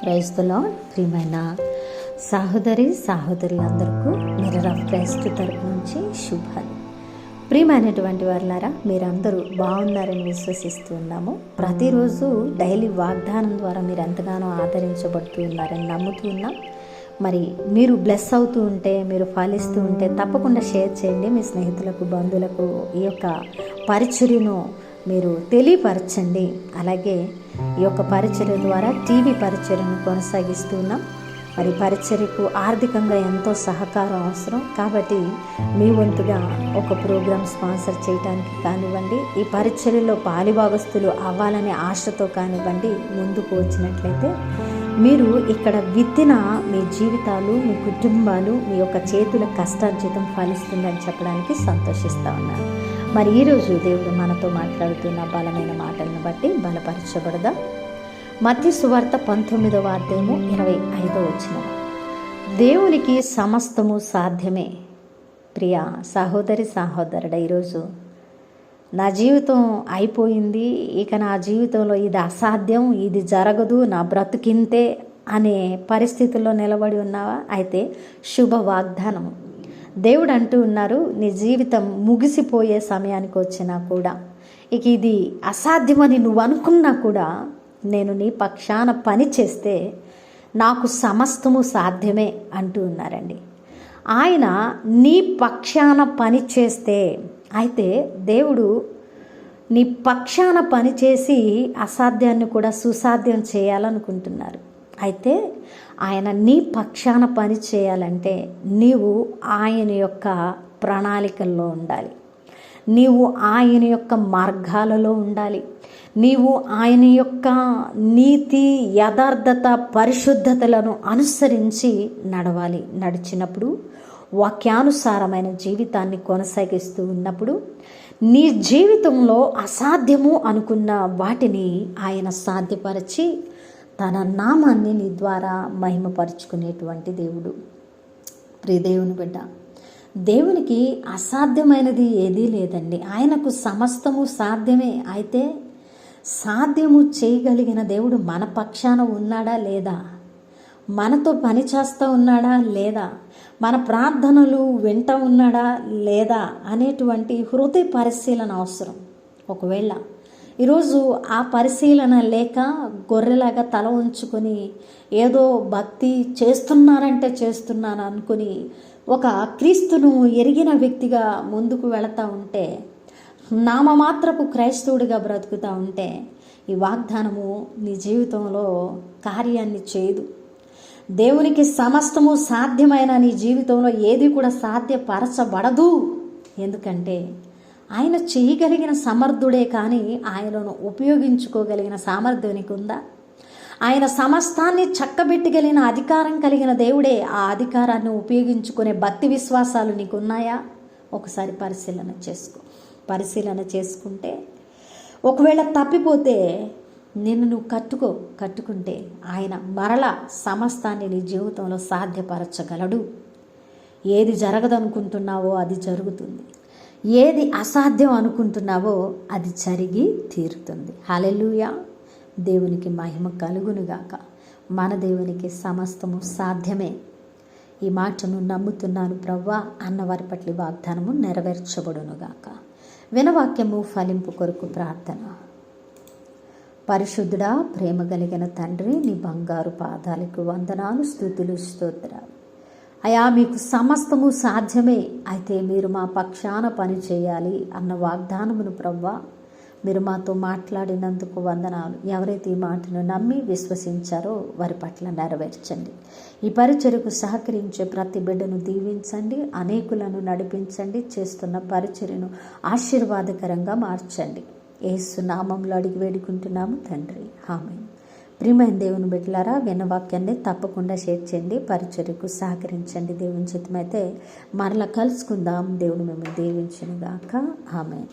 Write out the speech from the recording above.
Praise the lord. ప్రియమైన సహోదరులందరికీ mirror of Christ తరపు నుంచి శుభాలు. ప్రియమైనటువంటి వారులారా, మీరందరూ బాగున్నారని విశ్వసిస్తూ ఉన్నాము. ప్రతిరోజు డైలీ వాగ్దానం ద్వారా మీరు ఎంతగానో ఆదరించబడుతూ ఉన్నారని నమ్ముతూ ఉన్నాం. మరి మీరు బ్లెస్ అవుతూ ఉంటే, మీరు ఫలిస్తూ ఉంటే తప్పకుండా షేర్ చేయండి. మీ స్నేహితులకు, బంధువులకు ఈ యొక్క పరిచర్యను మీరు తెలియపరచండి. అలాగే ఈ యొక్క పరిచర్య ద్వారా టీవీ పరిచర్యను కొనసాగిస్తూ ఉన్నాం. మరి పరిచర్యకు ఆర్థికంగా ఎంతో సహకారం అవసరం. కాబట్టి మీ వంతుగా ఒక ప్రోగ్రాం స్పాన్సర్ చేయడానికి కానివ్వండి, ఈ పరిచర్యలో పాలిభాగస్తులు అవ్వాలనే ఆశతో కానివ్వండి, ముందుకు వచ్చినట్లయితే మీరు ఇక్కడ విత్తిన మీ జీవితాలు, మీ కుటుంబాలు, మీ యొక్క చేతుల కష్టార్జితం ఫలిస్తుందని చెప్పడానికి సంతోషిస్తూ ఉన్నాను. మరి ఈరోజు దేవుడు మనతో మాట్లాడుతున్న బలమైన మాటలను బట్టి బలపరచబడదాం. మత్తయి సువార్త 19వ అధ్యాయము 25వ వచనం. దేవునికి సమస్తము సాధ్యమే. ప్రియ సహోదరుడా, ఈరోజు నా జీవితం అయిపోయింది, ఇక నా జీవితంలో ఇది అసాధ్యం, ఇది జరగదు, నా బ్రతుకింతే అనే పరిస్థితుల్లో నిలబడి ఉన్నావా? అయితే శుభ వాగ్దానము దేవుడు అంటూ ఉన్నారు, నీ జీవితం ముగిసిపోయే సమయానికి వచ్చినా కూడా, ఇక ఇది అసాధ్యమని నువ్వు అనుకున్నా కూడా, నేను నీ పక్షాన పని చేస్తే నాకు సమస్తము సాధ్యమే అంటూ ఉన్నారండి. ఆయన నీ పక్షాన పని చేస్తే, అయితే దేవుడు నీ పక్షాన పని చేసి అసాధ్యాన్ని కూడా సుసాధ్యం చేయాలనుకుంటున్నారు. అయితే ఆయన నీ పక్షాన పని చేయాలంటే నీవు ఆయన యొక్క ప్రణాళికల్లో ఉండాలి, నీవు ఆయన యొక్క మార్గాలలో ఉండాలి, నీవు ఆయన యొక్క నీతి, యథార్థత, పరిశుద్ధతలను అనుసరించి నడవాలి. నడిచినప్పుడు, వాక్యానుసారమైన జీవితాన్ని కొనసాగిస్తూ ఉన్నప్పుడు నీ జీవితంలో అసాధ్యము అనుకున్న వాటిని ఆయన సాధ్యపరిచి తన నామాన్ని నీ ద్వారా మహిమపరుచుకునేటువంటి దేవుడు. ప్రియ దేవుని బిడ్డ, దేవునికి అసాధ్యమైనది ఏదీ లేదండి. ఆయనకు సమస్తము సాధ్యమే. అయితే సాధ్యము చేయగలిగిన దేవుడు మన పక్షాన ఉన్నాడా లేదా, మనతో పని చేస్తూ ఉన్నాడా లేదా, మన ప్రార్థనలు వింటూ ఉన్నాడా లేదా అనేటువంటి హృదయ పరిశీలన అవసరం. ఒకవేళ ఈరోజు ఆ పరిశీలన లేక గొర్రెలాగా తల ఉంచుకొని ఏదో భక్తి చేస్తున్నానంటే చేస్తున్నాను అనుకుని ఒక క్రీస్తును ఎరిగిన వ్యక్తిగా ముందుకు వెళతా ఉంటే, నామమాత్రపు క్రైస్తవుడిగా బ్రతుకుతూ ఉంటే ఈ వాగ్దానము నీ జీవితంలో కార్యాన్ని చేయదు. దేవునికి సమస్తము సాధ్యమైన నీ జీవితంలో ఏది కూడా సాధ్యపరచబడదు. ఎందుకంటే ఆయన చేయగలిగిన సమర్థుడే, కానీ ఆయనను ఉపయోగించుకోగలిగిన సామర్థ్యం నీకు ఉందా? ఆయన సమస్తాన్ని చక్కబెట్టగలిగిన అధికారం కలిగిన దేవుడే. ఆ అధికారాన్ని ఉపయోగించుకునే భక్తి విశ్వాసాలు నీకున్నాయా? ఒకసారి పరిశీలన చేసుకుంటే, ఒకవేళ తప్పిపోతే నిన్ను నువ్వు కట్టుకుంటే ఆయన మరలా సమస్తాన్ని నీ జీవితంలో సాధ్యపరచగలడు. ఏది జరగదనుకుంటున్నావో అది జరుగుతుంది, ఏది అసాధ్యం అనుకుంటున్నావో అది జరిగి తీరుతుంది. హల్లెలూయా. దేవునికి మహిమ కలుగునుగాక. మన దేవునికి సమస్తము సాధ్యమే. ఈ మాటను నమ్ముతున్నాను ప్రభువా అన్నవారి పట్ల వాగ్దానము నెరవేర్చబడునుగాక. వినవాక్యము ఫలింపు కొరకు ప్రార్థన. పరిశుద్ధుడా, ప్రేమ కలిగిన తండ్రి, నీ బంగారు పాదాలకు వందనాలు, స్తుతులు, స్తోత్రాలు. అయా, మీకు సమస్తము సాధ్యమే. అయితే మీరు మా పక్షాన పని చేయాలి అన్న వాగ్దానమును ప్రభువా మీరు మాతో మాట్లాడినందుకు వందనాలు. ఎవరైతే ఈ మాటను నమ్మి విశ్వసించారో వారి పట్ల నెరవేర్చండి. ఈ పరిచర్యకు సహకరించే ప్రతి బిడ్డను దీవించండి, అనేకులను నడిపించండి, చేస్తున్న పరిచర్యను ఆశీర్వాదకరంగా మార్చండి. యేసు నామంలో అడిగి వేడుకుంటున్నాము తండ్రి, ఆమేన్. ప్రియమైన దేవుని బిడ్డలారా, విన్న వాక్యాన్ని తప్పకుండా షేర్ చేయండి, పరిచర్యకు సహకరించండి. దేవుని చిత్తమైతే మరలా కలుసుకుందాం. దేవుడు మిమ్మల్ని దీవించునుగాక. ఆమేన్.